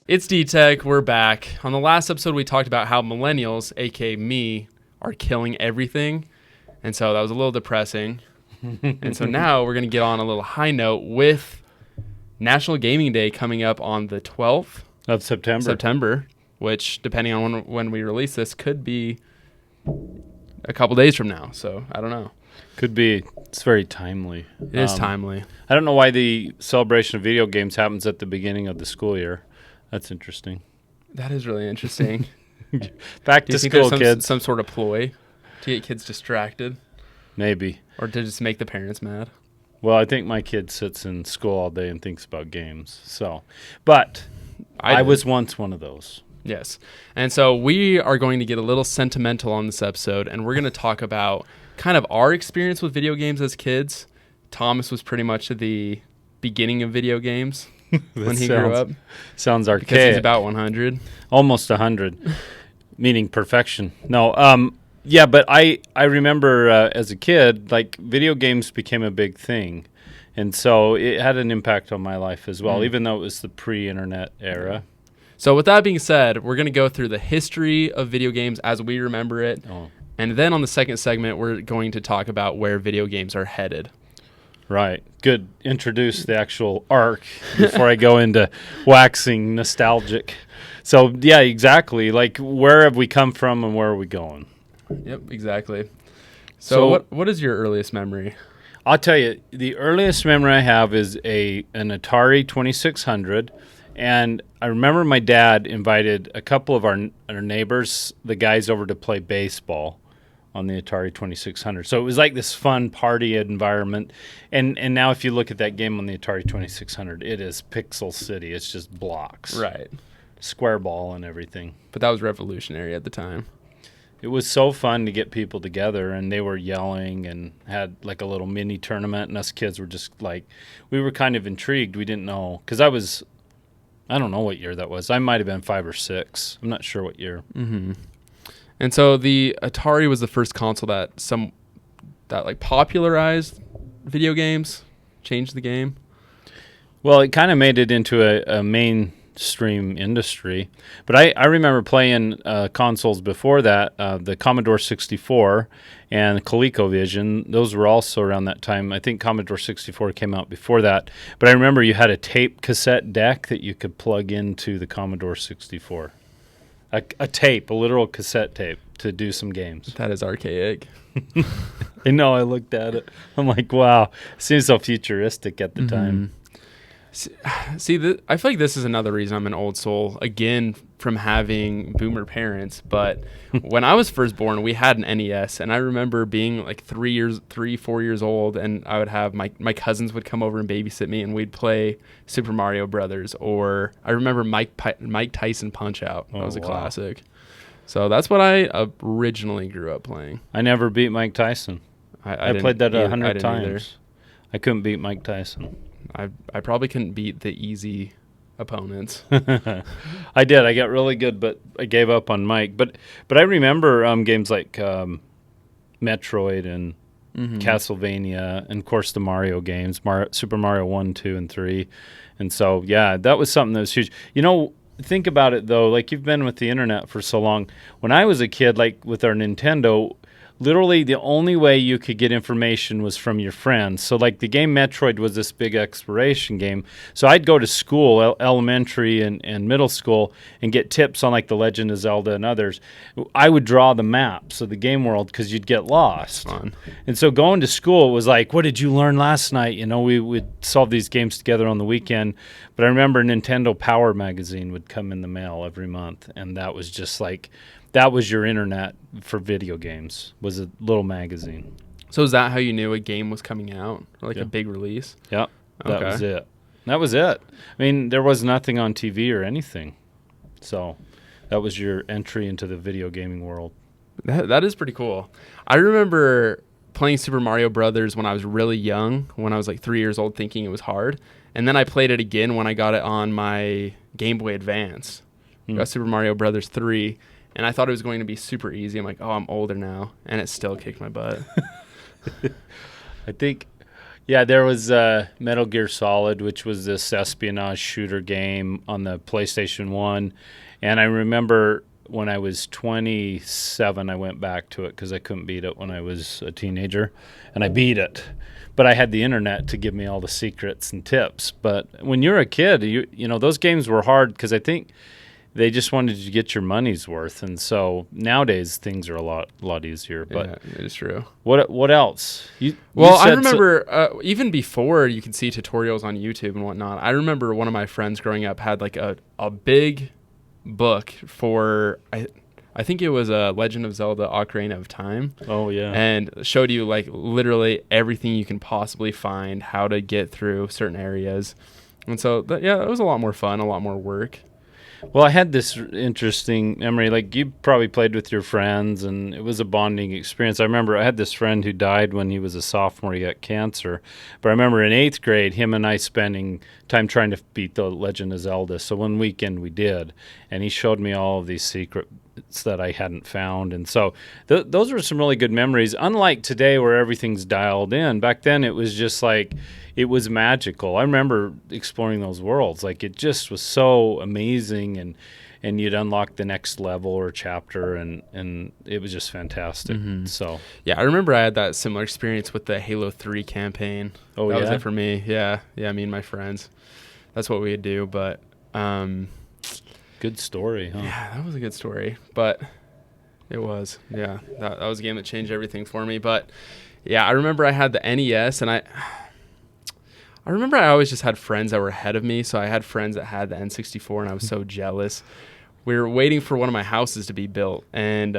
It's D-Tech, we're back. On the last episode, we talked about how millennials, aka me, are killing everything. And so that was a little depressing. And so now we're going to get on a little high note with National Gaming Day coming up on the 12th of September, which, depending on when we release this, could be a couple days from now. So I don't know. Could be. It's very timely. It is timely. I don't know why the celebration of video games happens at the beginning of the school year. That's interesting. That is really interesting. Back to school, kids. Some sort of ploy to get kids distracted? Maybe. Or to just make the parents mad? Well, I think my kid sits in school all day and thinks about games. So, but I was once one of those. Yes. And so we are going to get a little sentimental on this episode, and we're going to talk about kind of our experience with video games as kids. Thomas was pretty much at the beginning of video games when he grew up. Sounds archaic. Because he's about 100. Almost 100, meaning perfection. No, yeah, but I remember as a kid, like, video games became a big thing. And so it had an impact on my life as well, even though it was the pre-internet era. So with that being said, we're going to go through the history of video games as we remember it. Oh. And then on the second segment, we're going to talk about where video games are headed. Right. Good. Introduce the actual arc before I go into waxing nostalgic. So, yeah, exactly. Like, where have we come from and where are we going? Yep, exactly. So what is your earliest memory? I'll tell you, the earliest memory I have is an Atari 2600. And I remember my dad invited a couple of our neighbors, the guys, over to play baseball on the Atari 2600. So it was like this fun party environment. And now if you look at that game on the Atari 2600, it is Pixel City. It's just blocks. Right. Square ball and everything. But that was revolutionary at the time. It was so fun to get people together, and they were yelling and had like a little mini tournament, and us kids were just like, we were kind of intrigued. We didn't know, because I don't know what year that was. I might have been 5 or 6. I'm not sure what year. Mm-hmm. And so the Atari was the first console that like popularized video games, changed the game. Well, it kind of made it into a mainstream industry. But I remember playing consoles before that, the Commodore 64 and ColecoVision. Those were also around that time. I think Commodore 64 came out before that. But I remember you had a tape cassette deck that you could plug into the Commodore 64. A literal cassette tape to do some games. That is archaic. I know, I looked at it. I'm like, wow, it seems so futuristic at the time. See, I feel like this is another reason I'm an old soul, again, from having boomer parents. But when I was first born, we had an NES, and I remember being like 4 years old, and I would have my cousins would come over and babysit me, and we'd play Super Mario Brothers, or I remember Mike Tyson Punch-Out. That was a classic. So that's what I originally grew up playing. I never beat Mike Tyson. I played that 100 times. Either. I couldn't beat Mike Tyson. I probably couldn't beat the easy opponents. I did. I got really good, but I gave up on Mike. But I remember games like Metroid and Castlevania, and of course the Mario games, Super Mario 1, 2, and 3. And so, yeah, that was something that was huge. You know, think about it, though. Like, you've been with the internet for so long. When I was a kid, like with our Nintendo, literally the only way you could get information was from your friends. So like the game Metroid was this big exploration game. So I'd go to school, elementary and middle school, and get tips on like The Legend of Zelda and others. I would draw the maps of the game world because you'd get lost. Fun. And so going to school was like, what did you learn last night? You know, we would solve these games together on the weekend. But I remember Nintendo Power magazine would come in the mail every month, and that was just like, that was your internet for video games, was a little magazine. So is that how you knew a game was coming out? Or like a big release? Yep. That was it. That was it. I mean, there was nothing on TV or anything. So that was your entry into the video gaming world. That is pretty cool. I remember playing Super Mario Brothers when I was really young, when I was like 3 years old, thinking it was hard. And then I played it again when I got it on my Game Boy Advance. Got Super Mario Brothers 3. and I thought it was going to be super easy. I'm like, oh, I'm older now, and it still kicked my butt. I think, yeah, there was Metal Gear Solid, which was this espionage shooter game on the PlayStation 1. And I remember when I was 27, I went back to it because I couldn't beat it when I was a teenager. And I beat it. But I had the internet to give me all the secrets and tips. But when you're a kid, you know, those games were hard because I think they just wanted you to get your money's worth. And so nowadays things are a lot easier. But yeah, it is true. What else? I remember even before you could see tutorials on YouTube and whatnot, I remember one of my friends growing up had like a big book for, I think it was a Legend of Zelda Ocarina of Time. Oh, yeah. And showed you like literally everything you can possibly find, how to get through certain areas. And so, it was a lot more fun, a lot more work. Well, I had this interesting memory. Like, you probably played with your friends, and it was a bonding experience. I remember I had this friend who died when he was a sophomore. He got cancer. But I remember in 8th grade, him and I spending time trying to beat the Legend of Zelda. So one weekend we did, and he showed me all of these secrets that I hadn't found. And so those were some really good memories. Unlike today where everything's dialed in, back then it was just like, it was magical. I remember exploring those worlds. Like, it just was so amazing, and you'd unlock the next level or chapter, and it was just fantastic. Mm-hmm. So yeah, I remember I had that similar experience with the Halo 3 campaign. Oh, that was it for me. Yeah, me and my friends. That's what we would do. But good story, huh? Yeah, that was a good story. But it was. Yeah, that was a game that changed everything for me. But yeah, I remember I had the NES, and I remember I always just had friends that were ahead of me. So I had friends that had the N64, and I was so jealous. We were waiting for one of my houses to be built, and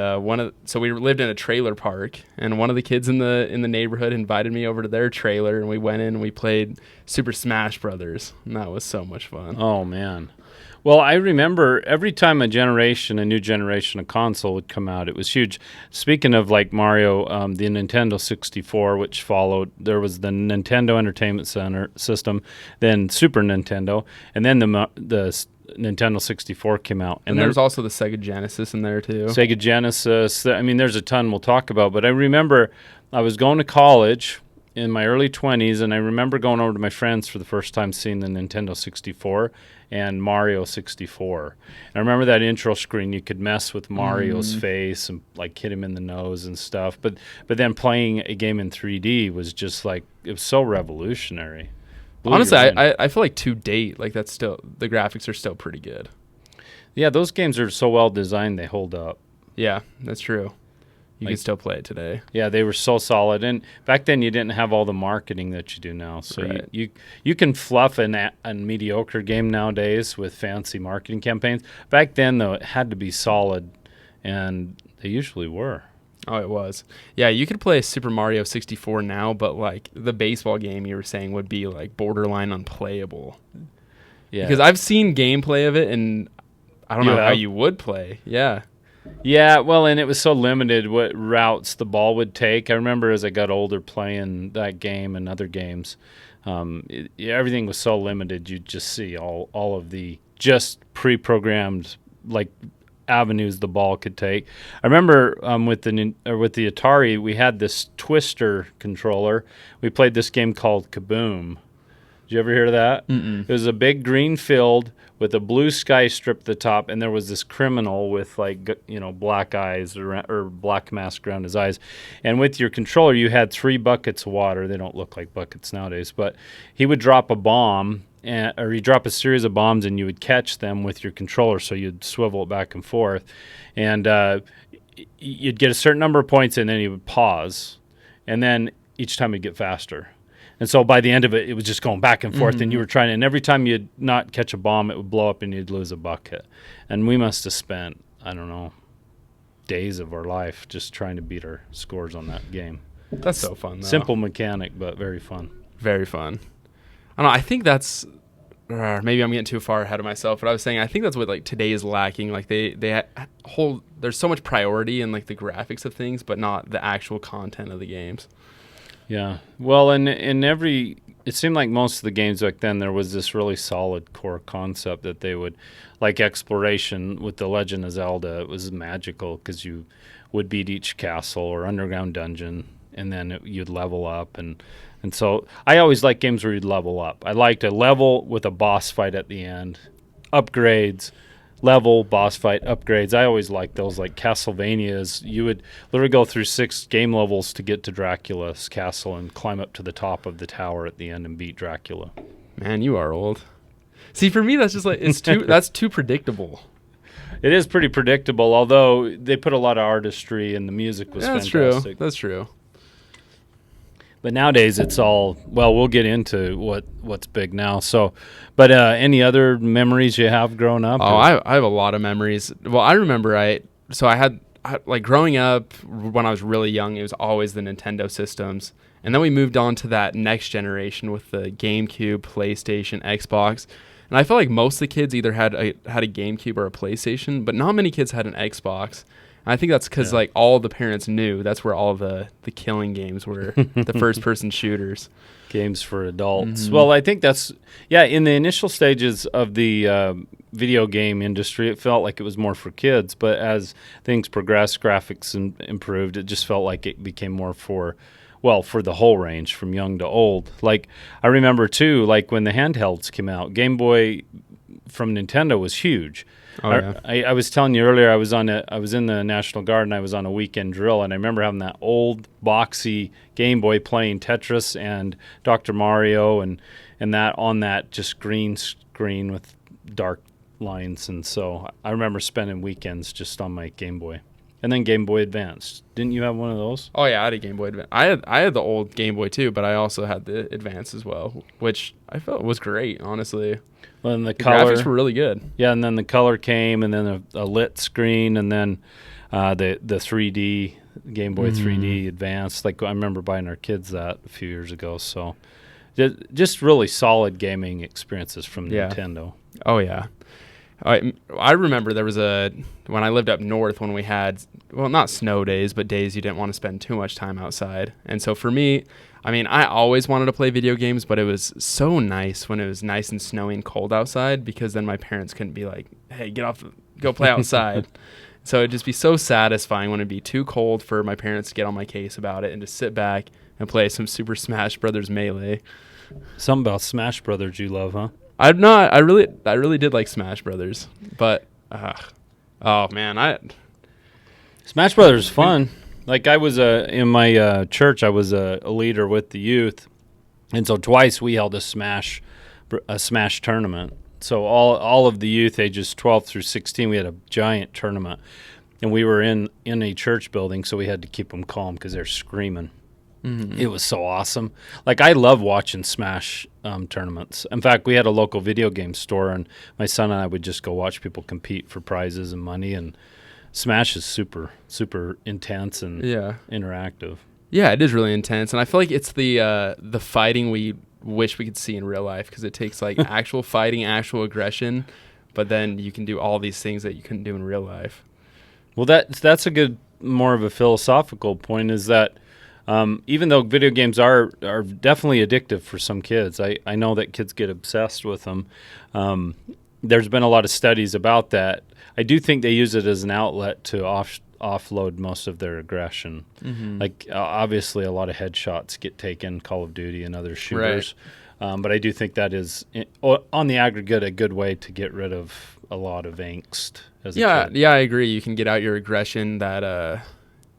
so we lived in a trailer park, and one of the kids in the neighborhood invited me over to their trailer, and we went in and we played Super Smash Brothers, and that was so much fun. Oh, man. Well, I remember every time a new generation of console would come out, it was huge. Speaking of like Mario, the Nintendo 64, which followed, there was the Nintendo Entertainment Center system, then Super Nintendo, and then the Nintendo 64 came out. And there was also the Sega Genesis in there too. Sega Genesis. I mean, there's a ton we'll talk about, but I remember I was going to college in my early 20s, and I remember going over to my friends for the first time seeing the Nintendo 64 and Mario 64. And I remember that intro screen, you could mess with Mario's face and like hit him in the nose and stuff. But then playing a game in 3D was just like, it was so revolutionary. Honestly, I feel like to date, like that's still, the graphics are still pretty good. Yeah, those games are so well designed, they hold up. Yeah, that's true. You can still play it today. Yeah, they were so solid. And back then you didn't have all the marketing that you do now. So right. you can fluff a mediocre game nowadays with fancy marketing campaigns. Back then, though, it had to be solid, and they usually were. Oh, it was. Yeah, you could play Super Mario 64 now, but like the baseball game you were saying would be like borderline unplayable. Yeah. Because I've seen gameplay of it, and I don't know how you would play. Yeah. Yeah, well, and it was so limited what routes the ball would take. I remember as I got older playing that game and other games, everything was so limited. You'd just see all of the just pre-programmed like avenues the ball could take. I remember with the Atari, we had this twister controller. We played this game called Kaboom. Did you ever hear of that? Mm-mm. It was a big green field with a blue sky strip at the top, and there was this criminal with black eyes or black mask around his eyes. And with your controller, you had 3 buckets of water. They don't look like buckets nowadays, but he would drop a bomb, or he'd drop a series of bombs, and you would catch them with your controller. So you'd swivel it back and forth, and you'd get a certain number of points, and then he would pause, and then each time he'd get faster. And so by the end of it, it was just going back and forth, and you were trying, and every time you'd not catch a bomb, it would blow up and you'd lose a bucket. And we must have spent, I don't know, days of our life just trying to beat our scores on that game. That's so fun, though. Simple mechanic, but very fun. Very fun. I don't know, I think that's, maybe I'm getting too far ahead of myself, but I was saying I think that's what like today is lacking. Like they hold, there's so much priority in like the graphics of things, but not the actual content of the games. Yeah. Well, in every it seemed like most of the games back then, there was this really solid core concept that they would, like exploration with The Legend of Zelda. It was magical because you would beat each castle or underground dungeon, and then you'd level up. And so I always liked games where you'd level up. I liked a level with a boss fight at the end, upgrades, level, boss fight, upgrades. I always liked those, like Castlevanias. You would literally go through 6 game levels to get to Dracula's castle and climb up to the top of the tower at the end and beat Dracula. Man, you are old. See, for me, that's just like, that's too predictable. It is pretty predictable, although they put a lot of artistry and the music was fantastic. That's true. But nowadays it's all, well, we'll get into what's big now. So, but any other memories you have growing up? Oh, I have a lot of memories. Well, I remember I had like growing up when I was really young, it was always the Nintendo systems. And then we moved on to that next generation with the GameCube, PlayStation, Xbox. And I felt like most of the kids either had a GameCube or a PlayStation, but not many kids had an Xbox. And I think that's because like all the parents knew that's where all the killing games were, the first-person shooters. Games for adults. Mm-hmm. Well, I think that's, in the initial stages of the video game industry, it felt like it was more for kids. But as things progressed, graphics improved, it just felt like it became more for the whole range, from young to old. Like, I remember, too, like when the handhelds came out, Game Boy from Nintendo was huge. Oh, yeah. I was telling you earlier, I was in the National Guard, and I was on a weekend drill, and I remember having that old boxy Game Boy playing Tetris and Dr. Mario and that on that just green screen with dark lines. And so I remember spending weekends just on my Game Boy. And then Game Boy Advance. Didn't you have one of those? Oh yeah, I had a Game Boy Advance. I had the old Game Boy too, but I also had the Advance as well, which I felt was great, honestly. Well, and the graphics were really good. Yeah, and then the color came, and then a lit screen, and then the 3D Game Boy 3D Advance. Like, I remember buying our kids that a few years ago. So just really solid gaming experiences from Nintendo. Oh yeah. I remember there was when I lived up north, when we had, well, not snow days, but days you didn't want to spend too much time outside. And so for me, I mean, I always wanted to play video games, but it was so nice when it was nice and snowy and cold outside, because then my parents couldn't be like, hey, go play outside. So it'd just be so satisfying when it'd be too cold for my parents to get on my case about it and just sit back and play some Super Smash Brothers Melee. Something about Smash Brothers you love, huh? I really did like Smash Brothers, but oh man, Smash Brothers is fun. Like, I was in my church, I was a leader with the youth, and so twice we held a Smash tournament. So all of the youth ages 12 through 16, we had a giant tournament, and we were in a church building, so we had to keep them calm because they're screaming. Mm-hmm. It was so awesome. Like, I love watching Smash tournaments. In fact, we had a local video game store, and my son and I would just go watch people compete for prizes and money. And Smash is super, super intense and interactive. Yeah, it is really intense, and I feel like it's the fighting we wish we could see in real life, because it takes like actual fighting, actual aggression, but then you can do all these things that you couldn't do in real life. Well, that's a good, more of a philosophical point, is that even though video games are definitely addictive for some kids, I know that kids get obsessed with them. There's been a lot of studies about that. I do think they use it as an outlet to offload most of their aggression. Mm-hmm. Like, obviously, a lot of headshots get taken, Call of Duty and other shooters. Right. But I do think that is, on the aggregate, a good way to get rid of a lot of angst as a kid. Yeah, I agree. You can get out your aggression. That,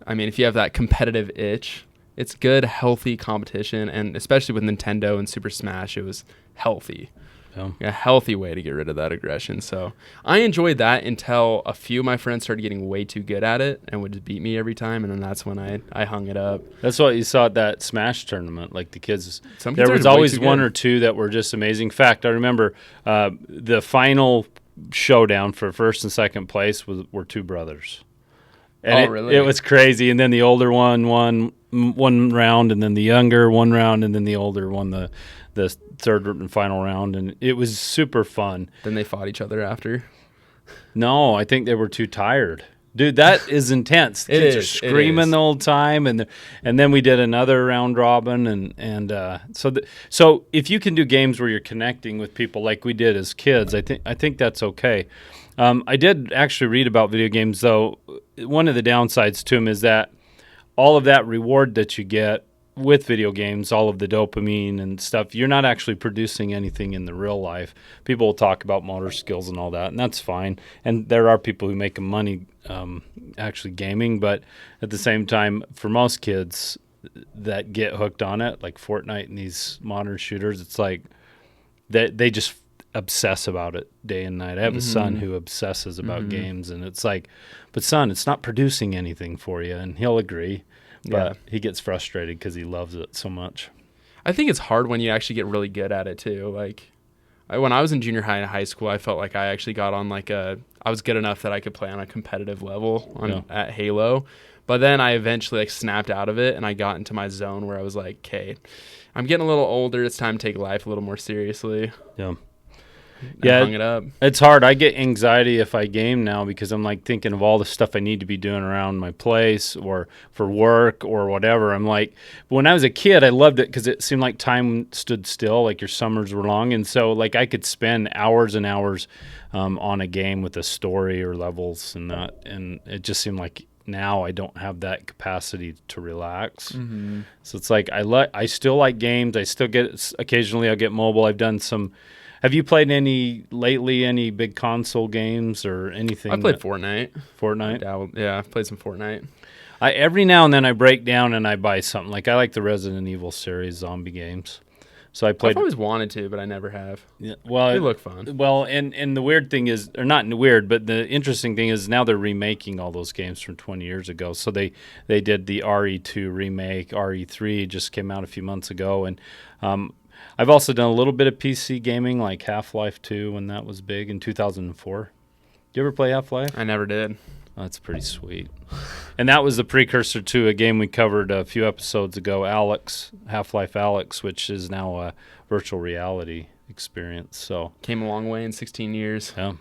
I mean, if you have that competitive itch, it's good, healthy competition, and especially with Nintendo and Super Smash, it was healthy. A healthy way to get rid of that aggression. So I enjoyed that until a few of my friends started getting way too good at it and would just beat me every time, and then that's when I hung it up. That's what you saw at that Smash tournament. Like, the kids, there was always one or two that were just amazing. In fact, I remember the final showdown for first and second place were two brothers. And really? It was crazy. And then the older one won one round, and then the younger one round, and then the older won the third and final round, and it was super fun. Then they fought each other after? No, I think they were too tired. Dude, that is intense. Kids are screaming the whole time, and then we did another round robin, so if you can do games where you're connecting with people like we did as kids, I think that's okay. I did actually read about video games, though. One of the downsides to them is that all of that reward that you get with video games, all of the dopamine and stuff, you're not actually producing anything in the real life. People will talk about motor skills and all that, and that's fine. And there are people who make money actually gaming, but at the same time, for most kids that get hooked on it, like Fortnite and these modern shooters, it's like they just obsess about it day and night. I have a son who obsesses about games, and it's like, but son, it's not producing anything for you, and he'll agree. But he gets frustrated because he loves it so much. I think it's hard when you actually get really good at it too. Like when I was in junior high and high school, I felt like I actually got on I was good enough that I could play on a competitive level at Halo. But then I eventually snapped out of it, and I got into my zone where I was like, okay, I'm getting a little older. It's time to take life a little more seriously. Yeah. I hung it up. It's hard. I get anxiety if I game now because I'm like thinking of all the stuff I need to be doing around my place or for work or whatever. I'm like, when I was a kid, I loved it because it seemed like time stood still, like your summers were long. And so like I could spend hours and hours on a game with a story or levels and that. And it just seemed like now I don't have that capacity to relax. Mm-hmm. So it's like I still like games. I still occasionally I'll get mobile. I've done some. Have you played any big console games or anything? I played Fortnite. Fortnite? Yeah, I've played some Fortnite. Every now and then I break down and I buy something. Like I like the Resident Evil series zombie games. So I played. I've always wanted to, but I never have. Yeah, well, they look fun. Well, and the weird thing is, or not weird, but the interesting thing is now they're remaking all those games from 20 years ago. So they did the RE2 remake. RE3 just came out a few months ago, and I've also done a little bit of PC gaming, like Half-Life 2 when that was big in 2004. Did you ever play Half-Life? I never did. Oh, that's pretty sweet. And that was the precursor to a game we covered a few episodes ago, Half-Life Alyx, which is now a virtual reality experience. So came a long way in 16 years. Yeah,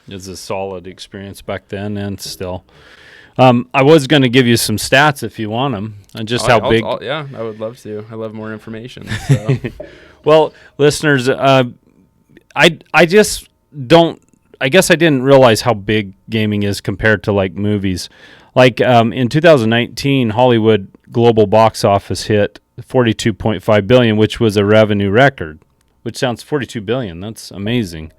it was a solid experience back then and still. I was going to give you some stats if you want them, and just how big. Yeah, I would love to. I love more information. So. Well, listeners, I just don't. I guess I didn't realize how big gaming is compared to like movies. Like in 2019, Hollywood global box office hit $42.5 billion, which was a revenue record. Which sounds $42 billion. That's amazing.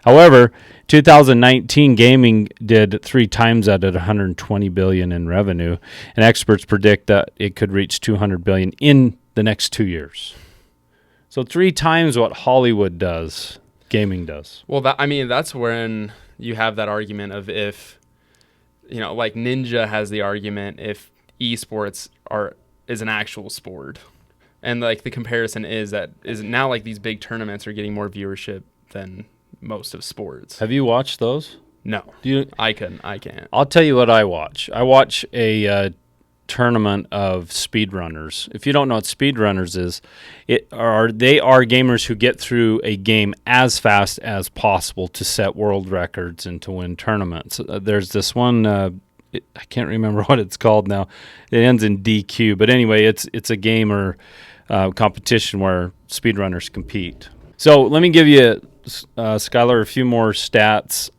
However, 2019 gaming did 3 times that at $120 billion in revenue, and experts predict that it could reach $200 billion in the next 2 years. So 3 times what Hollywood does, gaming does. Well, that's when you have that argument of if, like Ninja has the argument if esports is an actual sport. And like the comparison is now like these big tournaments are getting more viewership than most of sports. Have you watched those? No. I can't. I'll tell you what I watch. I watch a tournament of speedrunners. If you don't know what speedrunners is, they are gamers who get through a game as fast as possible to set world records and to win tournaments. There's this one. I can't remember what it's called now. It ends in DQ, but anyway, it's a game or competition where speedrunners compete. So let me give you, Skyler, a few more stats.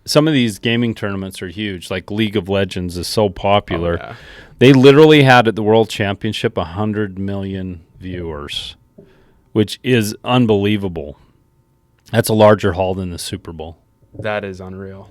Some of these gaming tournaments are huge. Like League of Legends is so popular. Oh, yeah. They literally had at the World Championship 100 million viewers, which is unbelievable. That's a larger haul than the Super Bowl. That is unreal.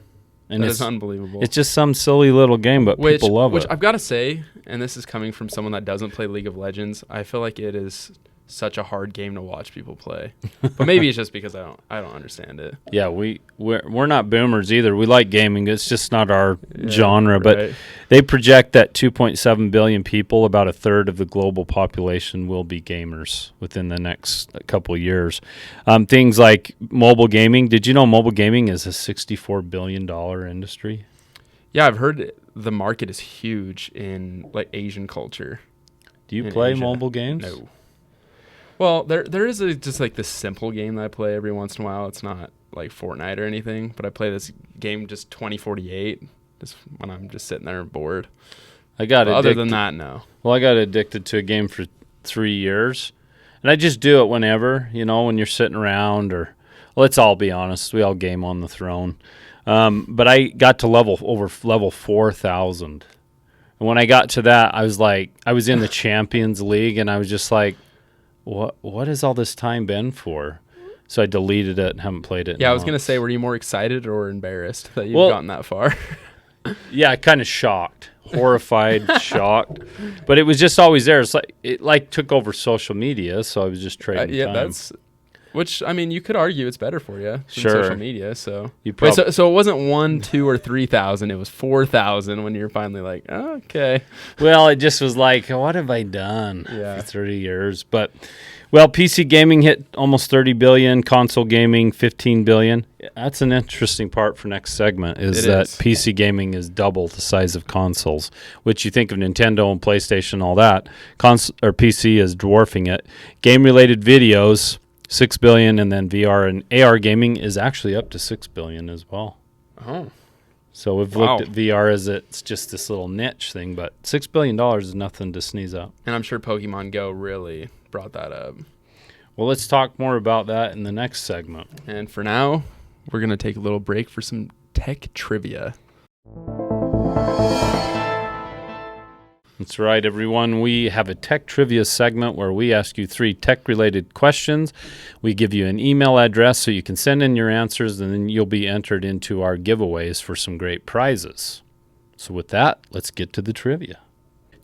And it's unbelievable. It's just some silly little game, but people love it. Which I've got to say, and this is coming from someone that doesn't play League of Legends, I feel like it is such a hard game to watch people play. But maybe it's just because I don't understand it. Yeah, we're not boomers either. We like gaming. It's just not our genre. Right. But they project that 2.7 billion people, about a third of the global population, will be gamers within the next couple of years. Things like mobile gaming. Did you know mobile gaming is a $64 billion industry? Yeah, I've heard the market is huge in like Asian culture. Do you play mobile games? No. Well, there is just like this simple game that I play every once in a while. It's not like Fortnite or anything, but I play this game just 2048. is when I'm just sitting there bored. Other than that, no. Well, I got addicted to a game for 3 years, and I just do it whenever, when you're sitting around or, let's all be honest, we all game on the throne. But I got to level 4,000. And when I got to that, I was in the Champions League, and I was just like, what has all this time been for? So I deleted it and haven't played it. Yeah, I was going to say, were you more excited or embarrassed that you've gotten that far? Yeah, kind of shocked, horrified, shocked. But it was just always there. It's like it took over social media, so I was just trading time. Which, I mean, you could argue it's better for you than Sure. social media. So so it wasn't 1, 2, or 3,000. It was 4,000 when you're finally like, oh, okay. Well, it just was like, what have I done for 30 years? But, well, PC gaming hit almost 30 billion, console gaming 15 billion. That's an interesting part for next segment is PC gaming is double the size of consoles, which you think of Nintendo and PlayStation and all that. PC is dwarfing it. Game-related videos, 6 billion, and then VR and AR gaming is actually up to 6 billion as well. Oh. So we've looked at VR as it's just this little niche thing, but $6 billion is nothing to sneeze at. And I'm sure Pokemon Go really brought that up. Well, let's talk more about that in the next segment. And for now, we're going to take a little break for some tech trivia. That's right, everyone. We have a tech trivia segment where we ask you 3 tech-related questions. We give you an email address so you can send in your answers, and then you'll be entered into our giveaways for some great prizes. So with that, let's get to the trivia.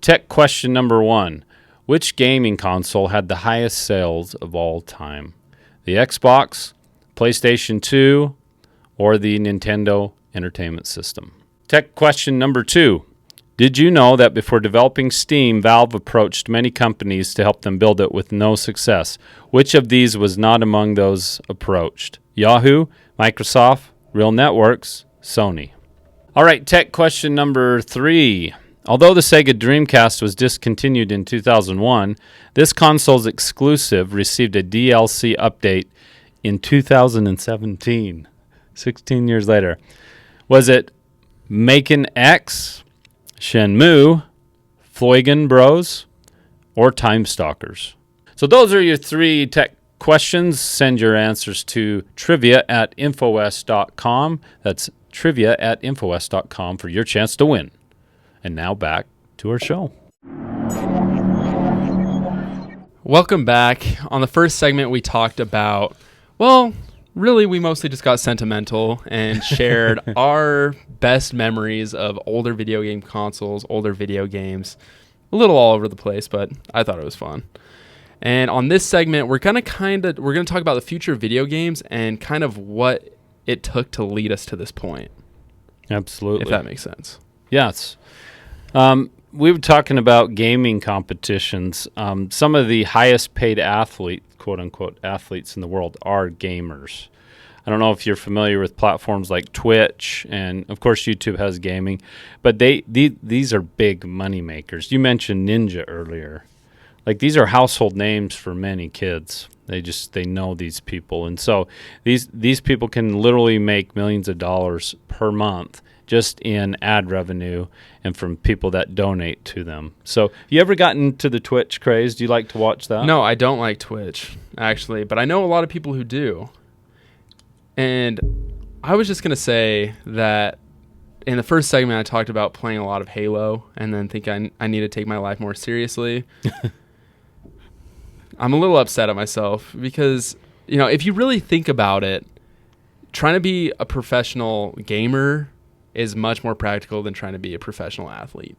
Tech question number 1. Which gaming console had the highest sales of all time? The Xbox, PlayStation 2, or the Nintendo Entertainment System? Tech question number 2. Did you know that before developing Steam, Valve approached many companies to help them build it with no success? Which of these was not among those approached? Yahoo, Microsoft, Real Networks, Sony. All right, tech question number 3. Although the Sega Dreamcast was discontinued in 2001, this console's exclusive received a DLC update in 2017, 16 years later. Was it Maken X, Shenmue, Floigan Bros, or Time Stalkers? So those are your 3 tech questions. Send your answers to trivia@infowest.com. That's trivia@infowest.com for your chance to win. And now back to our show. Welcome back. On the first segment, we talked about, well, really, we mostly just got sentimental and shared our best memories of older video game consoles, older video games, a little all over the place, but I thought it was fun. And on this segment, we're going to talk about the future of video games and kind of what it took to lead us to this point. Absolutely. If that makes sense. Yes. We were talking about gaming competitions. Some of the highest paid quote-unquote athletes in the world are gamers. I don't know if you're familiar with platforms like Twitch, and of course YouTube has gaming, but these are big money makers. You mentioned Ninja earlier. Like, these are household names for many kids. They know these people, and so these people can literally make millions of dollars per month just in ad revenue and from people that donate to them. So, you ever gotten into the Twitch craze? Do you like to watch that? No, I don't like Twitch, actually, but I know a lot of people who do. And I was just going to say that in the first segment, I talked about playing a lot of Halo and then think I need to take my life more seriously. I'm a little upset at myself because, if you really think about it, trying to be a professional gamer is much more practical than trying to be a professional athlete.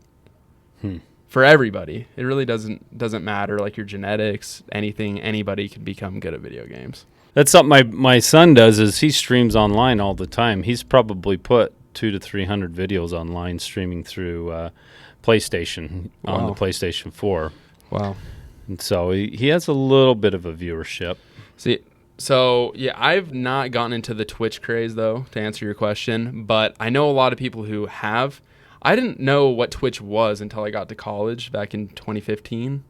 For everybody. It really doesn't matter, like your genetics, anything. Anybody can become good at video games. That's something my son does is he streams online all the time. He's probably put 200 to 300 videos online streaming through PlayStation on the PlayStation 4. Wow. And so he has a little bit of a viewership. So, yeah, I've not gotten into the Twitch craze, though, to answer your question. But I know a lot of people who have. I didn't know what Twitch was until I got to college back in 2015.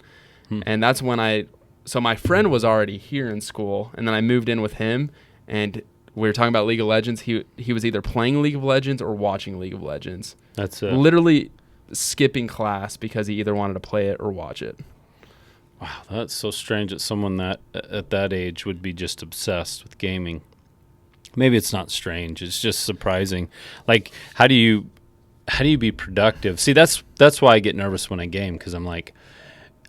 And that's when so my friend was already here in school, and then I moved in with him. And we were talking about League of Legends. He was either playing League of Legends or watching League of Legends. That's it. Literally skipping class because he either wanted to play it or watch it. Wow, that's so strange that someone that at that age would be just obsessed with gaming. Maybe it's not strange. It's just surprising. Like, how do you be productive? See, that's why I get nervous when I game, because I'm like,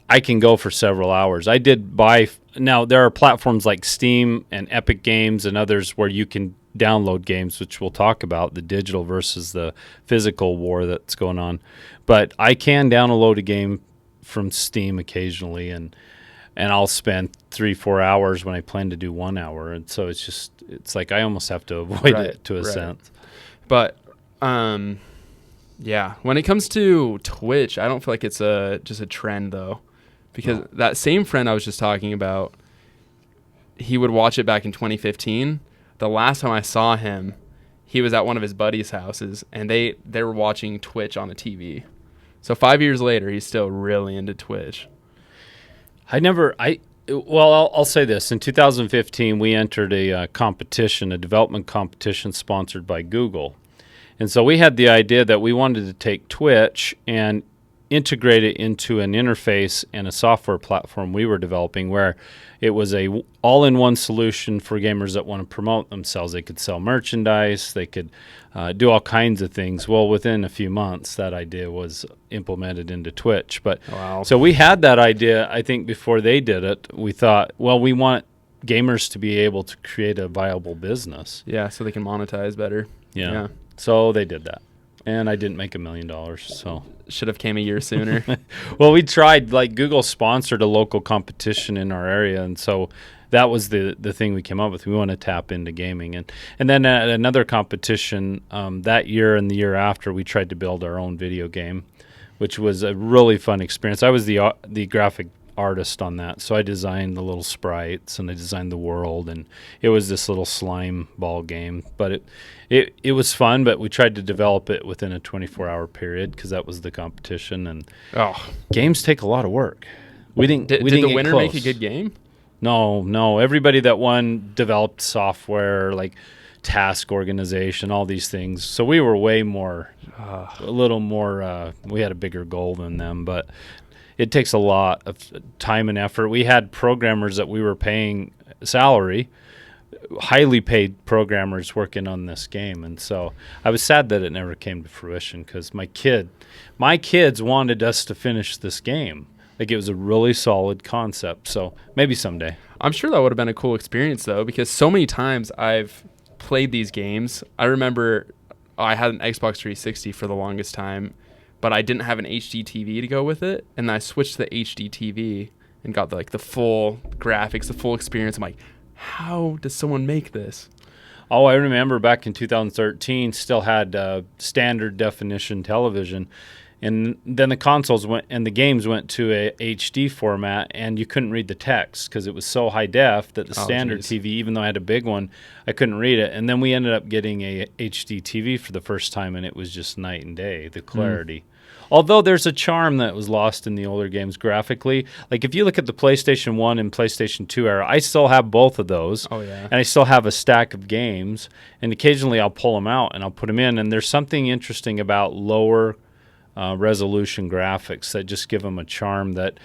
I can go for several hours. I did buy. Now, there are platforms like Steam and Epic Games and others where you can download games, which we'll talk about, the digital versus the physical war that's going on. But I can download a game from Steam occasionally, and I'll spend 3-4 hours when I plan to do 1 hour. And so it's like I almost have to avoid it to a sense. But yeah, when it comes to Twitch, I don't feel like it's just a trend though. Because that same friend I was just talking about, he would watch it back in 2015. The last time I saw him, he was at one of his buddies' houses, and they were watching Twitch on a TV. So 5 years later, he's still really into Twitch. I'll say this. In 2015, we entered a development competition sponsored by Google. And so we had the idea that we wanted to take Twitch and integrate it into an interface and a software platform we were developing where it was a all-in-one solution for gamers that want to promote themselves. They could sell merchandise, they could do all kinds of things. Well, within a few months, that idea was implemented into Twitch. But So we had that idea, I think, before they did it. We thought, well, we want gamers to be able to create a viable business. Yeah, so they can monetize better. Yeah. So they did that. And I didn't make $1 million, so should have came a year sooner. Well, we tried. Like, Google sponsored a local competition in our area, and so that was the thing we came up with. We want to tap into gaming, and then at another competition that year and the year after, we tried to build our own video game, which was a really fun experience. I was the graphic artist on that, so I designed the little sprites and I designed the world, and it was this little slime ball game. But it was fun, but we tried to develop it within a 24-hour period because that was the competition, and games take a lot of work. We didn't did the winner make a good game? No, everybody that won developed software, like task organization, all these things. So we were way more a little more we had a bigger goal than them, but it takes a lot of time and effort. We had programmers that we were paying salary, highly paid programmers working on this game. And so I was sad that it never came to fruition because my kids wanted us to finish this game. Like, it was a really solid concept. So maybe someday. I'm sure that would have been a cool experience, though, because so many times I've played these games. I remember I had an Xbox 360 for the longest time, but I didn't have an HD TV to go with it, and I switched to the HD TV and got the full graphics, the full experience. I'm like, how does someone make this? Oh, I remember back in 2013, still had standard definition television, and then the consoles went and the games went to a HD format, and you couldn't read the text because it was so high def that the standard TV, even though I had a big one, I couldn't read it. And then we ended up getting a HD TV for the first time, and it was just night and day, the clarity. Although there's a charm that was lost in the older games graphically. Like, if you look at the PlayStation 1 and PlayStation 2 era, I still have both of those. Oh, yeah. And I still have a stack of games. And occasionally I'll pull them out and I'll put them in. And there's something interesting about lower resolution graphics that just give them a charm. That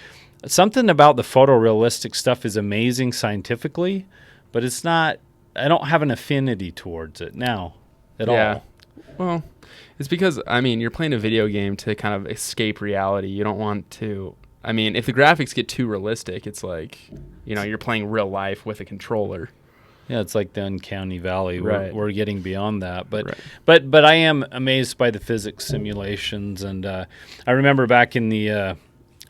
something about the photorealistic stuff is amazing scientifically, but it's not, I don't have an affinity towards it now at all. Well, it's because, you're playing a video game to kind of escape reality. You don't want to... if the graphics get too realistic, it's like, you're playing real life with a controller. Yeah, it's like the uncanny valley. Right. We're getting beyond that. But, right. but I am amazed by the physics simulations. And I remember back in the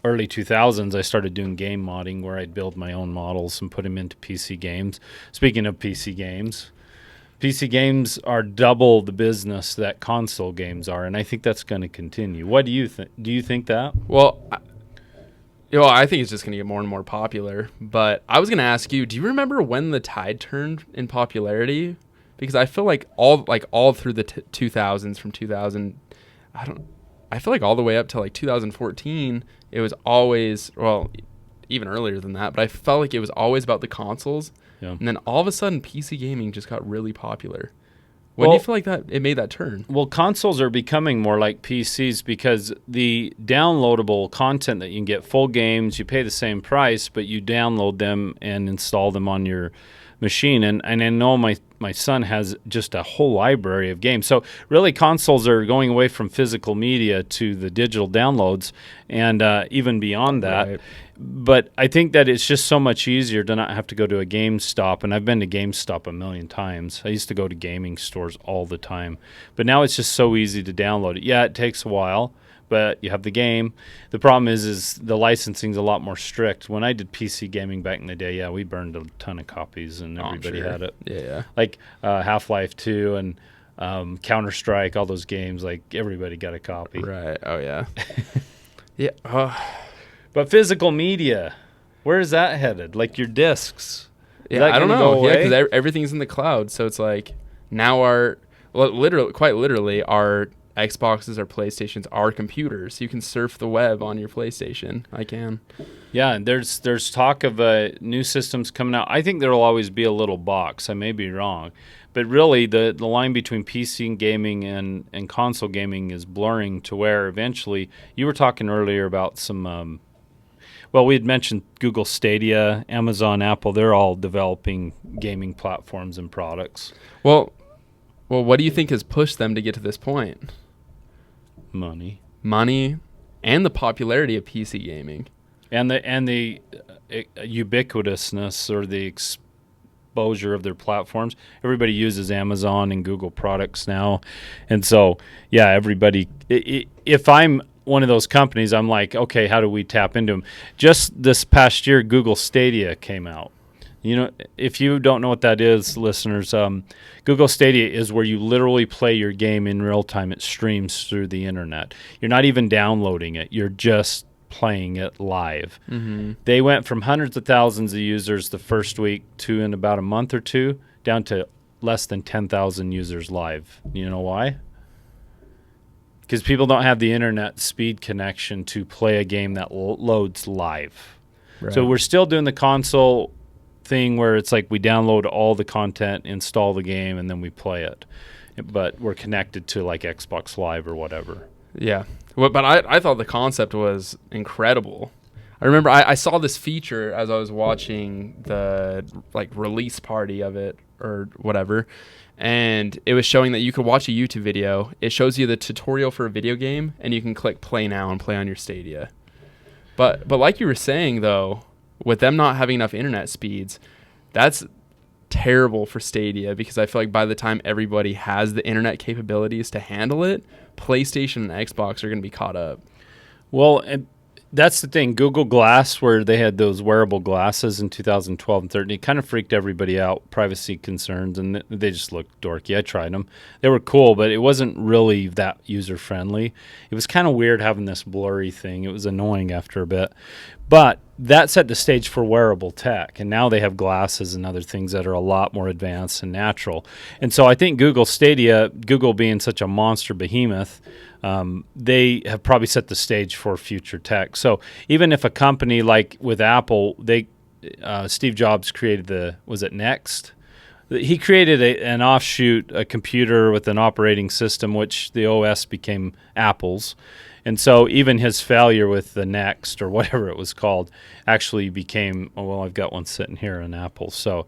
early 2000s, I started doing game modding where I'd build my own models and put them into PC games. Speaking of PC games are double the business that console games are, and I think that's going to continue. What do you think? Do you think that? Well, I think it's just going to get more and more popular. But I was going to ask you, do you remember when the tide turned in popularity? Because I feel like all through the 2000s, from 2000, I feel like all the way up to 2014, it was always, well, even earlier than that, but I felt like it was always about the consoles. Yeah. And then all of a sudden, PC gaming just got really popular. When do you feel like that it made that turn? Well, consoles are becoming more like PCs because the downloadable content that you can get, full games, you pay the same price, but you download them and install them on your machine. And I know my son has just a whole library of games. So really consoles are going away from physical media to the digital downloads and even beyond that. Right. But I think that it's just so much easier to not have to go to a GameStop. And I've been to GameStop a million times. I used to go to gaming stores all the time. But now it's just so easy to download it. Yeah, it takes a while, but you have the game. The problem is the licensing's a lot more strict. When I did PC gaming back in the day, yeah, we burned a ton of copies and everybody had it. Yeah. Like Half-Life 2 and Counter-Strike, all those games, like everybody got a copy. Right. Oh, yeah. Yeah. But physical media, where is that headed? Like your discs? Yeah, I don't know. Yeah, because everything's in the cloud. So it's like now quite literally, our Xboxes or PlayStations are computers. You can surf the web on your PlayStation. I can. Yeah, and there's talk of new systems coming out. I think there will always be a little box. I may be wrong. But really, the line between PC gaming and console gaming is blurring to where eventually, you were talking earlier about some... Well, we had mentioned Google Stadia, Amazon, Apple. They're all developing gaming platforms and products. Well, what do you think has pushed them to get to this point? Money, and the popularity of PC gaming, and the ubiquitousness or the exposure of their platforms. Everybody uses Amazon and Google products now, and so yeah, everybody. If I'm one of those companies, I'm like, okay, how do we tap into them? Just this past year, Google Stadia came out. You know, if you don't know what that is, listeners, Google Stadia is where you literally play your game in real time. It streams through the internet. You're not even downloading it. You're just playing it live. Mm-hmm. They went from hundreds of thousands of users the first week to, in about a month or two, down to less than 10,000 users live. You know why? Because people don't have the internet speed connection to play a game that loads live. Right. So we're still doing the console thing where it's like we download all the content, install the game, and then we play it. But we're connected to like Xbox Live or whatever. Yeah. Well, but I thought the concept was incredible. I remember I saw this feature as I was watching the release party of it or whatever. And it was showing that you could watch a YouTube video. It shows you the tutorial for a video game, and you can click play now and play on your Stadia. But like you were saying, though, with them not having enough internet speeds, that's terrible for Stadia because I feel like by the time everybody has the internet capabilities to handle it, PlayStation and Xbox are going to be caught up. Well, that's the thing. Google Glass, where they had those wearable glasses in 2012 and 13, it kind of freaked everybody out, privacy concerns, and they just looked dorky. I tried them. They were cool, but it wasn't really that user-friendly. It was kind of weird having this blurry thing. It was annoying after a bit. But that set the stage for wearable tech, and now they have glasses and other things that are a lot more advanced and natural. And so I think Google Stadia, Google being such a monster behemoth, they have probably set the stage for future tech. So even if a company like with Apple, Steve Jobs created was it Next? He created an offshoot, a computer with an operating system, which the OS became Apple's. And so even his failure with the Next or whatever it was called actually became, I've got one sitting here in Apple. So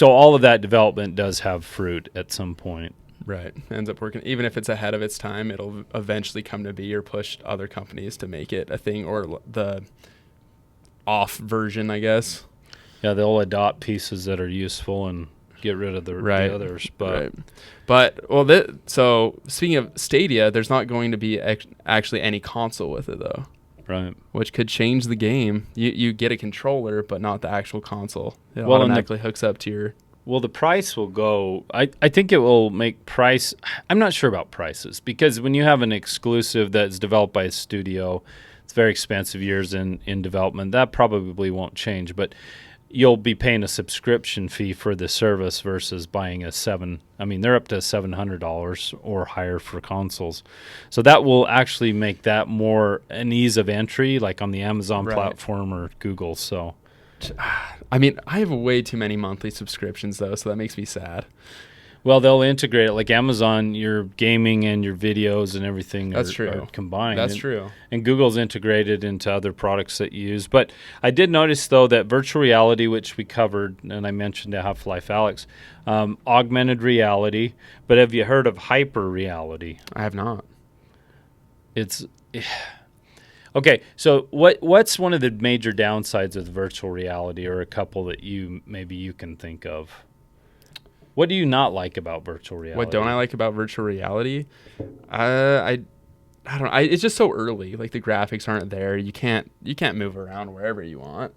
all of that development does have fruit at some point. Right. Ends up working. Even if it's ahead of its time, it'll eventually come to be or push other companies to make it a thing or the off version, I guess. Yeah, they'll adopt pieces that are useful and get rid of the others. But so speaking of Stadia, there's not going to be actually any console with it, though. Right. Which could change the game. You get a controller, but not the actual console. It automatically hooks up to your... Well, the price will go... I think it will make price... I'm not sure about prices, because when you have an exclusive that's developed by a studio, it's very expensive years in development. That probably won't change, but you'll be paying a subscription fee for the service versus buying they're up to $700 or higher for consoles. So that will actually make that more an ease of entry, like on the Amazon platform or Google. So I mean, I have way too many monthly subscriptions though, so that makes me sad. Well, they'll integrate it like Amazon. Your gaming and your videos and everything are combined. That's true. And Google's integrated into other products that you use. But I did notice, though, that virtual reality, which we covered, and I mentioned at Half-Life Alyx, augmented reality. But have you heard of hyper reality? I have not. It's okay. So what's one of the major downsides of virtual reality, or a couple that you can think of? What do you not like about virtual reality? What don't I like about virtual reality? I don't know. It's just so early. Like the graphics aren't there. You can't move around wherever you want.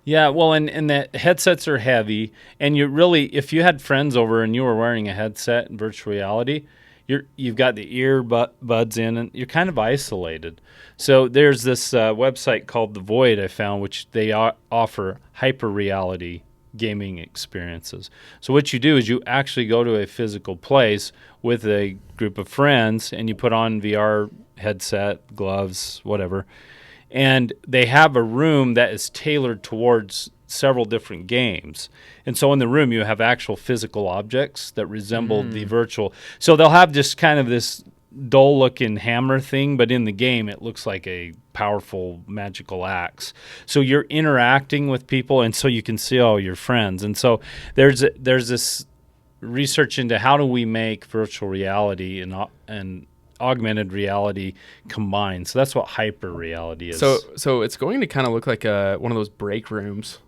Yeah, well, and the headsets are heavy, and you really, if you had friends over and you were wearing a headset in virtual reality, you've got the earbuds in, and you're kind of isolated. So there's this website called The Void I found, which they offer hyper reality gaming experiences. So what you do is you actually go to a physical place with a group of friends, and you put on VR headset, gloves, whatever, and they have a room that is tailored towards several different games. And so in the room you have actual physical objects that resemble the virtual. So they'll have just kind of this dull looking hammer thing, but in the game it looks like a powerful magical axe. So you're interacting with people, and so you can see all your friends. And so there's this research into how do we make virtual reality and augmented reality combined. So that's what hyper reality is. So it's going to kind of look like one of those break rooms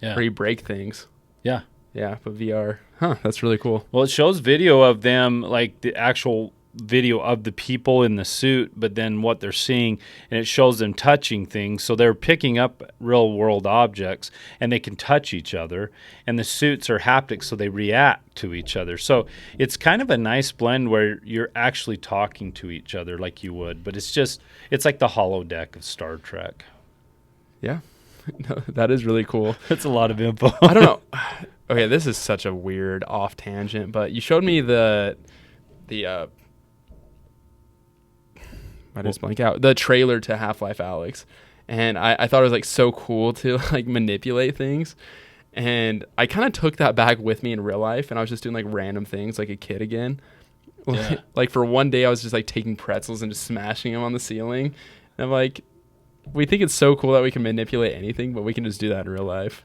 where you break things. Yeah. Yeah, but VR. Huh, that's really cool. Well, it shows video of them, like the actual video of the people in the suit, but then what they're seeing, and it shows them touching things. So they're picking up real world objects, and they can touch each other, and the suits are haptic, so they react to each other. So it's kind of a nice blend where you're actually talking to each other like you would, but it's like the holodeck of Star Trek. Yeah. No, that is really cool. That's a lot of info. I don't know. Okay, this is such a weird off tangent, but you showed me the I just blank out. The trailer to Half-Life Alyx. And I thought it was like so cool to like manipulate things. And I kind of took that back with me in real life, and I was just doing like random things like a kid again. Yeah. Like for one day I was just like taking pretzels and just smashing them on the ceiling. And I'm like, we think it's so cool that we can manipulate anything, but we can just do that in real life.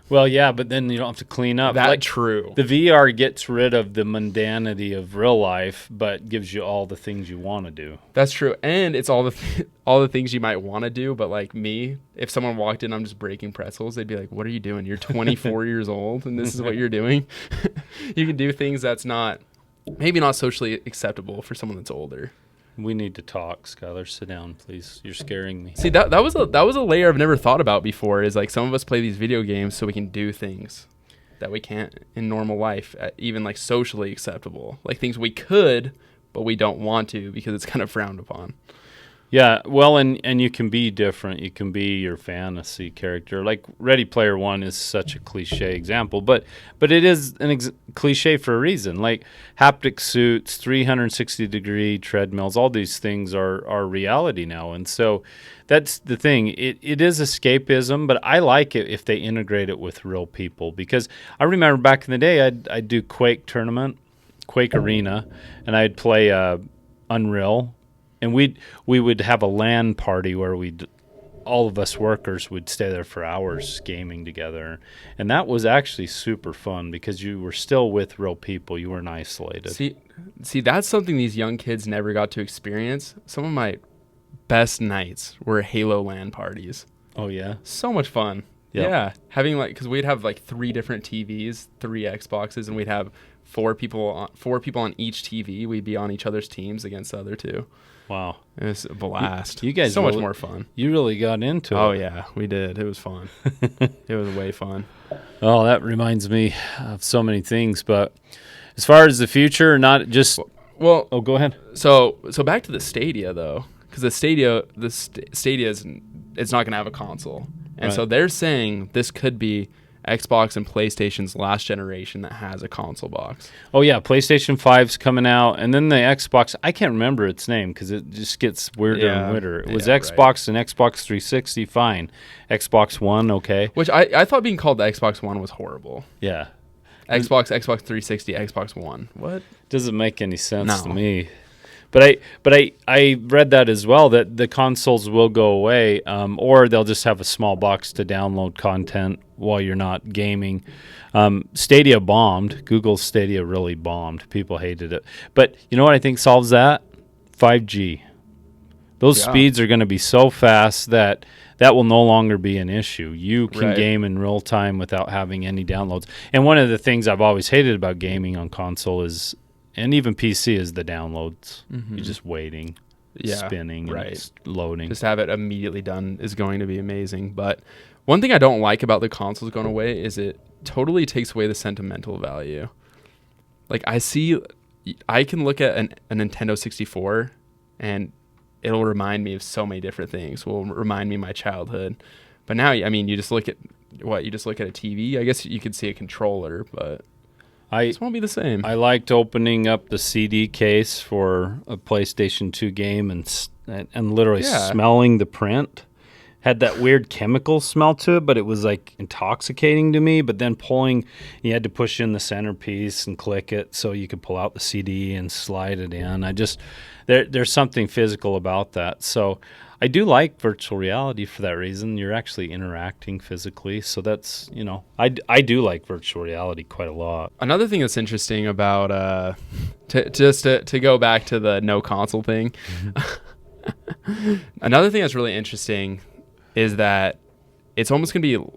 Well, yeah, but then you don't have to clean up. That's true. The VR gets rid of the mundanity of real life, but gives you all the things you want to do. That's true, and it's all the things you might want to do. But like me, if someone walked in, I'm just breaking pretzels, they'd be like, "What are you doing? You're 24 years old, and this is what you're doing." You can do things that's maybe not socially acceptable for someone that's older. We need to talk, Skyler. Sit down, please. You're scaring me. See, that was a layer I've never thought about before. Is like some of us play these video games so we can do things that we can't in normal life, even like socially acceptable, like things we could but we don't want to because it's kind of frowned upon. Yeah, well, and you can be different. You can be your fantasy character. Like Ready Player One is such a cliche example, but it is an cliche for a reason. Like haptic suits, 360-degree treadmills, all these things are reality now. And so that's the thing. It is escapism, but I like it if they integrate it with real people. Because I remember back in the day, I'd do Quake tournament, Quake Arena, and I'd play Unreal. And we would have a LAN party where all of us workers would stay there for hours gaming together. And that was actually super fun because you were still with real people. You weren't isolated. See, that's something these young kids never got to experience. Some of my best nights were Halo LAN parties. Oh, yeah? So much fun. Yep. Yeah. Having because we'd have like 3 different TVs, 3 Xboxes, and we'd have 4 people on each TV. We'd be on each other's teams against the other 2. Wow. It was a blast. You guys so much more fun. You really got into it. Oh, yeah, we did. It was fun. It was way fun. Oh, that reminds me of so many things. But as far as the future, not just... Well, go ahead. So back to the Stadia, though, because the Stadia it's not going to have a console. And so they're saying this could be Xbox and PlayStation's last generation that has a console box. Oh, yeah. PlayStation 5's coming out. And then the Xbox, I can't remember its name because it just gets weirder and weirder. It was Xbox and Xbox 360, fine. Xbox One, okay. Which I thought being called the Xbox One was horrible. Yeah. Xbox 360, Xbox One. What? Doesn't make any sense to me. But I read that as well, that the consoles will go away, or they'll just have a small box to download content while you're not gaming. Stadia bombed. Google's Stadia really bombed. People hated it. But you know what I think solves that? 5G. Those speeds are going to be so fast that will no longer be an issue. You can game in real time without having any downloads. And one of the things I've always hated about gaming on console is, and even PC, is the downloads. You're just waiting, spinning, and it's loading. Just have it immediately done is going to be amazing. But one thing I don't like about the consoles going away is it totally takes away the sentimental value. Like I can look at a Nintendo 64 and it'll remind me of so many different things. Will remind me of my childhood. But now, I mean, you just look at a TV. I guess you could see a controller, but this won't be the same. I liked opening up the CD case for a PlayStation 2 game and literally smelling the print. Had that weird chemical smell to it, but it was like intoxicating to me. But then you had to push in the centerpiece and click it so you could pull out the CD and slide it in. There's something physical about that. So I do like virtual reality for that reason. You're actually interacting physically. So that's, I do like virtual reality quite a lot. Another thing that's interesting about, to go back to the no console thing, another thing that's really interesting is that it's almost going to be,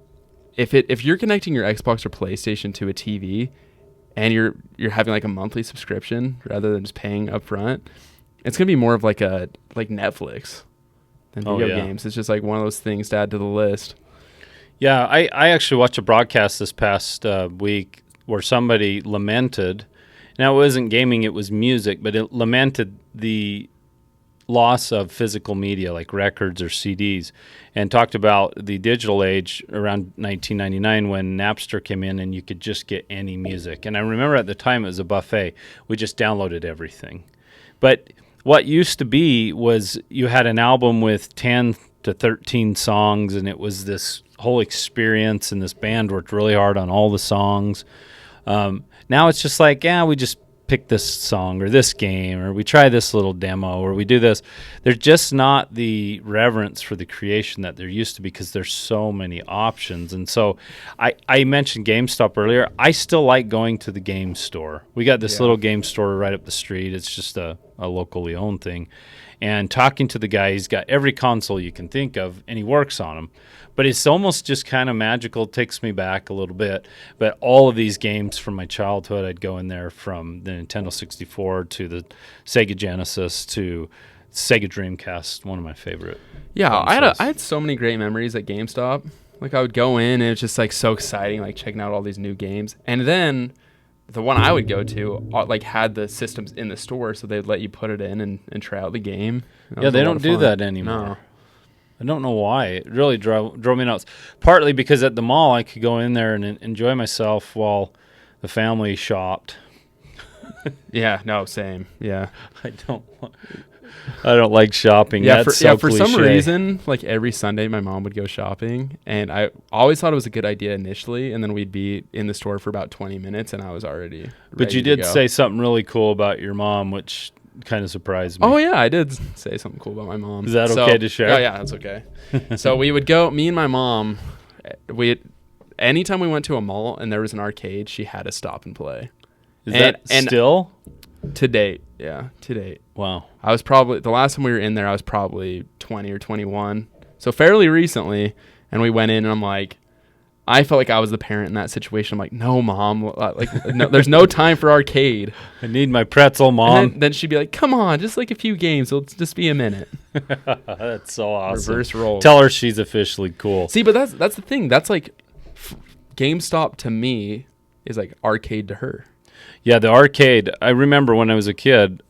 if you're connecting your Xbox or PlayStation to a TV and you're having like a monthly subscription rather than just paying up front, it's going to be more of like Netflix than video games. It's just like one of those things to add to the list. Yeah, I actually watched a broadcast this past week where somebody lamented. Now, it wasn't gaming, it was music, but it lamented the loss of physical media like records or CDs, and talked about the digital age around 1999 when Napster came in and you could just get any music. And I remember at the time it was a buffet. We just downloaded everything. But what used to be was you had an album with 10 to 13 songs, and it was this whole experience, and this band worked really hard on all the songs. Now it's just like, we just pick this song or this game, or we try this little demo, or we do this. There's just not the reverence for the creation that there used to be because there's so many options. And so I mentioned GameStop earlier. I still like going to the game store. We got this little game store right up the street. It's just a locally owned thing. And talking to the guy, he's got every console you can think of, and he works on them. But it's almost just kind of magical. It takes me back a little bit. But all of these games from my childhood, I'd go in there from the Nintendo 64 to the Sega Genesis to Sega Dreamcast, one of my favorite. Yeah, I had so many great memories at GameStop. Like I would go in and it was just like so exciting, like checking out all these new games. And then the one I would go to like had the systems in the store, so they'd let you put it in and try out the game. Yeah, they don't do that anymore. No. I don't know why. It really drove me nuts. Partly because at the mall I could go in there and enjoy myself while the family shopped. Yeah, no, same. Yeah. I don't like shopping. Yeah, That's for some reason, like every Sunday my mom would go shopping, and I always thought it was a good idea initially, and then we'd be in the store for about 20 minutes and I was already ready. But you did say something really cool about your mom, which kind of surprised me. Oh yeah, I did say something cool about my mom. Is that okay to share? Oh yeah, that's okay. So we would go, me and my mom, anytime we went to a mall and there was an arcade, she had to stop and play. Is that still? To date, yeah, to date. Wow. I was probably, the last time we were in there, I was probably 20 or 21. So fairly recently, and we went in and I'm like, I felt like I was the parent in that situation. I'm like, no, Mom, no, there's no time for arcade. I need my pretzel, Mom. And then she'd be like, come on, just like a few games. It'll just be a minute. That's so awesome. Reverse role. Tell her she's officially cool. See, but that's the thing. That's like GameStop to me is like arcade to her. Yeah, the arcade. I remember when I was a kid,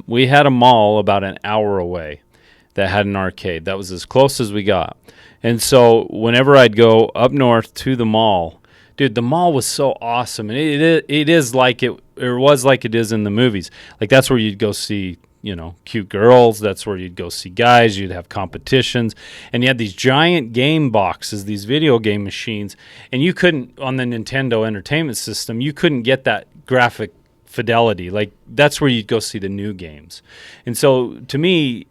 we had a mall about an hour away that had an arcade. That was as close as we got. And so whenever I'd go up north to the mall dude, the mall was so awesome, and it is like it was like it is in the movies. Like that's where you'd go see, cute girls. That's where you'd go see guys. You'd have competitions, and you had these giant game boxes, these video game machines, and you couldn't, on the Nintendo Entertainment System, you couldn't get that graphic fidelity. Like that's where you'd go see the new games. And so to me,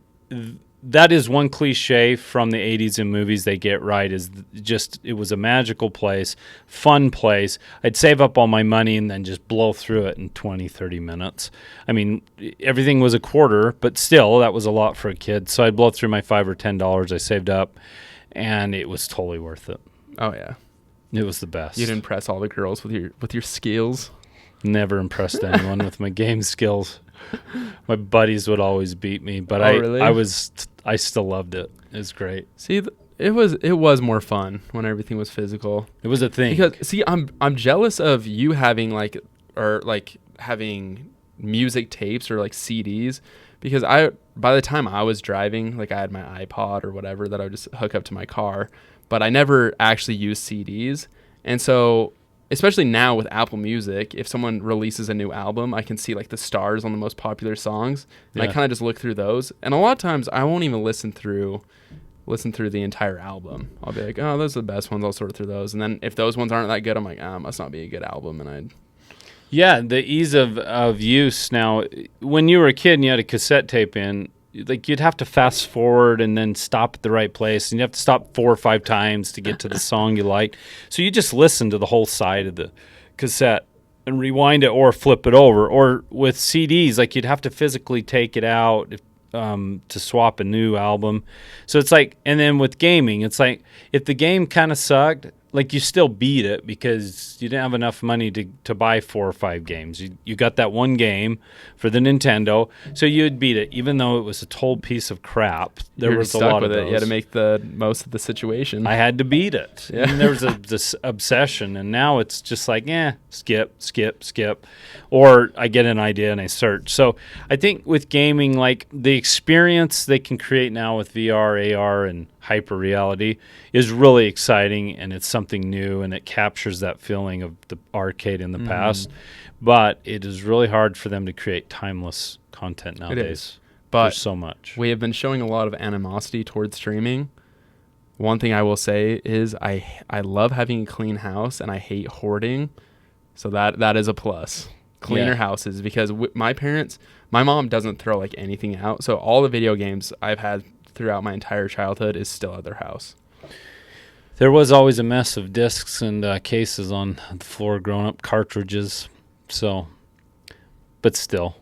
that is one cliche from the 80s in movies they get right, is just it was a magical place, fun place. I'd save up all my money and then just blow through it in 20, 30 minutes. I mean, everything was a quarter, but still, that was a lot for a kid. So I'd blow through my $5 or $10 I saved up, and it was totally worth it. Oh, yeah. It was the best. You'd impress all the girls with your skills. Never impressed anyone with my game skills. My buddies would always beat me, but really? I still loved it. It was great. See, it was more fun when everything was physical. It was a thing. Because see, I'm jealous of you having having music tapes or like CDs, because by the time I was driving, like I had my iPod or whatever that I would just hook up to my car, but I never actually used CDs. And so, especially now with Apple Music, if someone releases a new album, I can see like the stars on the most popular songs, and I kind of just look through those. And a lot of times I won't even listen through the entire album. I'll be like, oh, those are the best ones. I'll sort through those. And then if those ones aren't that good, I'm like, must not be a good album. And Yeah, the ease of use now. When you were a kid and you had a cassette tape in, like you'd have to fast forward and then stop at the right place, and you have to stop 4 or 5 times to get to the song you liked. So you just listen to the whole side of the cassette and rewind it or flip it over. Or with CDs, like you'd have to physically take it out to swap a new album. So it's like, and then with gaming, it's like if the game kind of sucked, like you still beat it because you didn't have enough money to buy 4 or 5 games. You got that one game for the Nintendo, so you'd beat it, even though it was a total piece of crap. There was a lot of those. You had to make the most of the situation. I had to beat it. Yeah. And there was this obsession, and now it's just like, skip. Or I get an idea and I search. So I think with gaming, like the experience they can create now with VR, AR, and hyper reality is really exciting, and it's something new, and it captures that feeling of the arcade in the past. But it is really hard for them to create timeless content nowadays. It is. But there's so much. We have been showing a lot of animosity towards streaming. One thing I will say is I love having a clean house, and I hate hoarding. So that is a plus. Cleaner houses, because my mom doesn't throw like anything out. So all the video games I've had throughout my entire childhood is still at their house. There was always a mess of discs and cases on the floor growing up, cartridges. So, but still,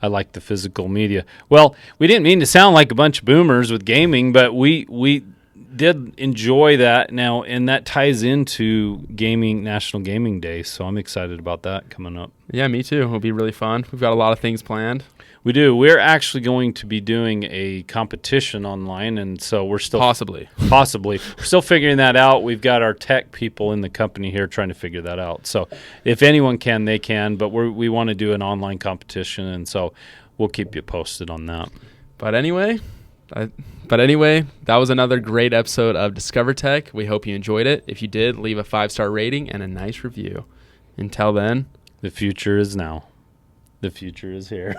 I like the physical media. Well, we didn't mean to sound like a bunch of boomers with gaming, but we did enjoy that now, and that ties into National Gaming Day. So I'm excited about that coming up. Yeah, me too. It'll be really fun. We've got a lot of things planned. We do. We're actually going to be doing a competition online, and so we're still possibly we're still figuring that out. We've got our tech people in the company here trying to figure that out. So if anyone can, they can. But we want to do an online competition, and so we'll keep you posted on that. But anyway, that was another great episode of Discover Tech. We hope you enjoyed it. If you did, leave a 5-star rating and a nice review. Until then, the future is now. The future is here.